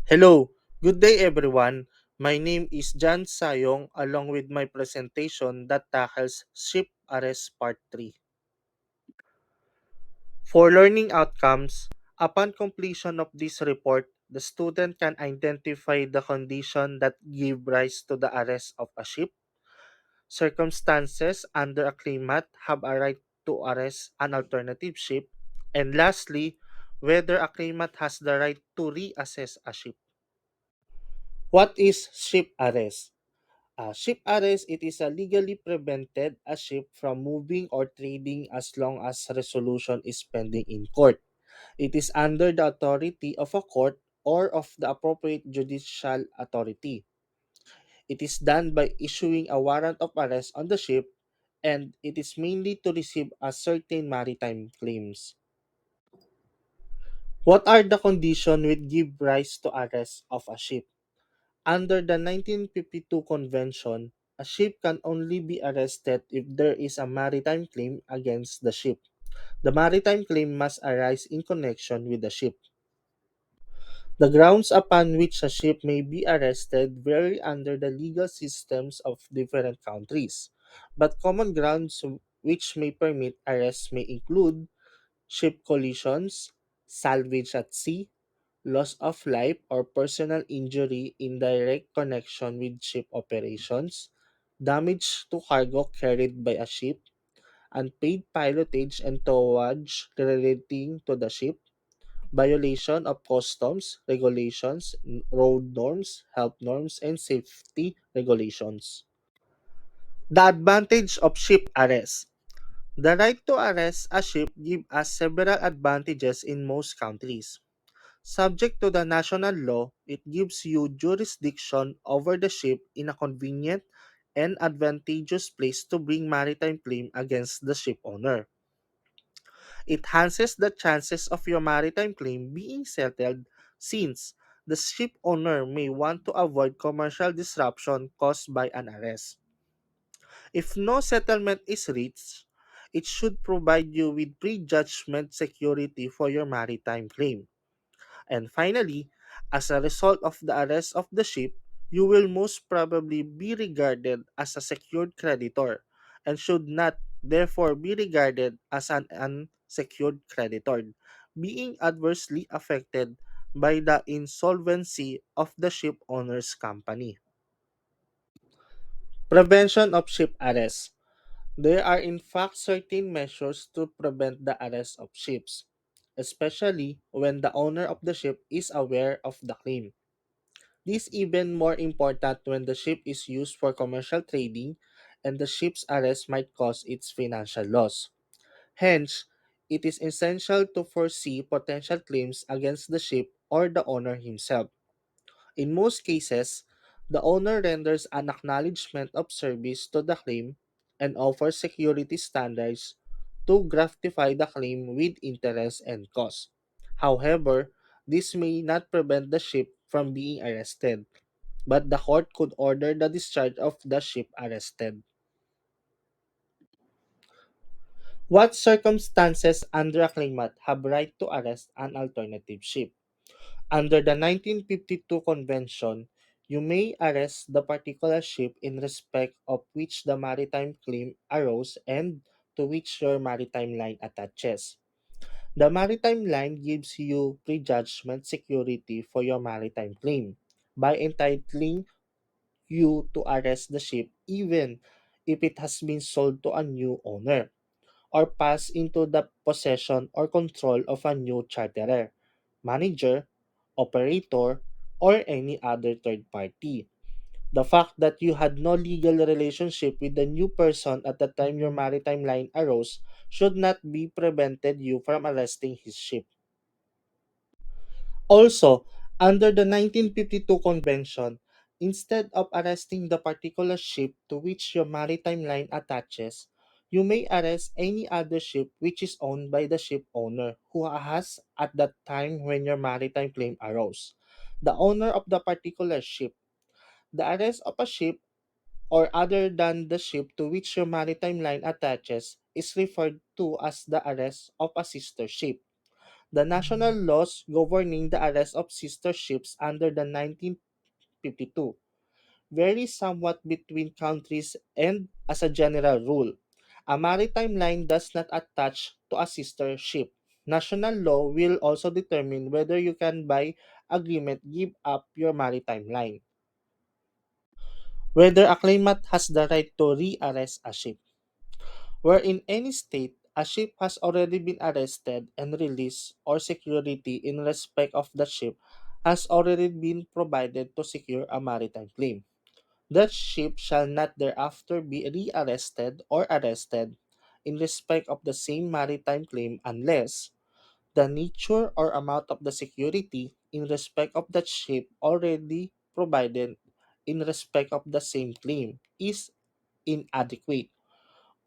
Hello, good day everyone. My name is Jan Sayong along with my presentation that tackles Ship Arrest Part 3. For learning outcomes, upon completion of this report, the student can identify the condition that give rise to the arrest of a ship, circumstances under a claimant have a right to arrest an alternative ship, and lastly, whether a claimant has the right to reassess a ship. What is ship arrest? Ship arrest, it is a legally prevented a ship from moving or trading as long as resolution is pending in court. It is under the authority of a court or of the appropriate judicial authority. It is done by issuing a warrant of arrest on the ship, and it is mainly to receive a certain maritime claims. What are the conditions which give rise to arrest of a ship? Under the 1952 Convention, a ship can only be arrested if there is a maritime claim against the ship. The maritime claim must arise in connection with the ship. The grounds upon which a ship may be arrested vary under the legal systems of different countries, but common grounds which may permit arrest may include ship collisions, salvage at sea, loss of life or personal injury in direct connection with ship operations, damage to cargo carried by a ship, unpaid pilotage and towage relating to the ship, violation of customs, regulations, road norms, health norms, and safety regulations. The advantage of ship arrest. The right to arrest a ship gives us several advantages in most countries. Subject to the national law, it gives you jurisdiction over the ship in a convenient and advantageous place to bring maritime claim against the ship owner. It enhances the chances of your maritime claim being settled since the ship owner may want to avoid commercial disruption caused by an arrest. If no settlement is reached, it should provide you with prejudgment security for your maritime claim. And finally, as a result of the arrest of the ship, you will most probably be regarded as a secured creditor and should not therefore be regarded as an unsecured creditor, being adversely affected by the insolvency of the ship owner's company. Prevention of ship arrest. There are in fact certain measures to prevent the arrest of ships, especially when the owner of the ship is aware of the claim. This is even more important when the ship is used for commercial trading and the ship's arrest might cause its financial loss. Hence, it is essential to foresee potential claims against the ship or the owner himself. In most cases, the owner renders an acknowledgement of service to the claim and offers security standards to gratify the claim with interest and cost. However, this may not prevent the ship from being arrested, but the court could order the discharge of the ship arrested. What circumstances under a claimant have right to arrest an alternative ship? Under the 1952 Convention, you may arrest the particular ship in respect of which the maritime claim arose and to which your maritime line attaches. The maritime line gives you prejudgment security for your maritime claim by entitling you to arrest the ship even if it has been sold to a new owner or pass into the possession or control of a new charterer, manager, operator, or any other third party. The fact that you had no legal relationship with the new person at the time your maritime line arose should not be prevented you from arresting his ship. Also, under the 1952 Convention, instead of arresting the particular ship to which your maritime line attaches, you may arrest any other ship which is owned by the ship owner who has at that time when your maritime claim arose. The owner of the particular ship. The arrest of a ship or other than the ship to which your maritime line attaches is referred to as the arrest of a sister ship. The national laws governing the arrest of sister ships under the 1952 vary somewhat between countries, and as a general rule, a maritime line does not attach to a sister ship. National law will also determine whether you can by agreement give up your maritime line. Whether a claimant has the right to re-arrest a ship. Where in any state a ship has already been arrested and released, or security in respect of the ship has already been provided to secure a maritime claim. That ship shall not thereafter be rearrested or arrested in respect of the same maritime claim unless the nature or amount of the security in respect of that ship already provided in respect of the same claim is inadequate,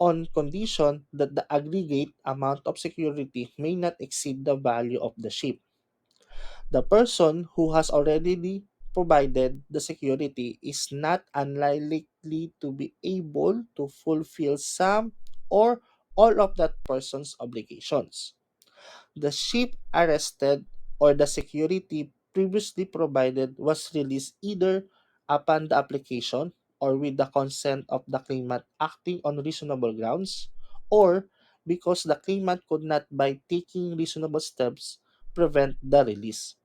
on condition that the aggregate amount of security may not exceed the value of the ship. The person who has already provided the security is not unlikely to be able to fulfill some or all of that person's obligations. The ship arrested or the security previously provided was released either upon the application or with the consent of the claimant acting on reasonable grounds, or because the claimant could not by taking reasonable steps prevent the release.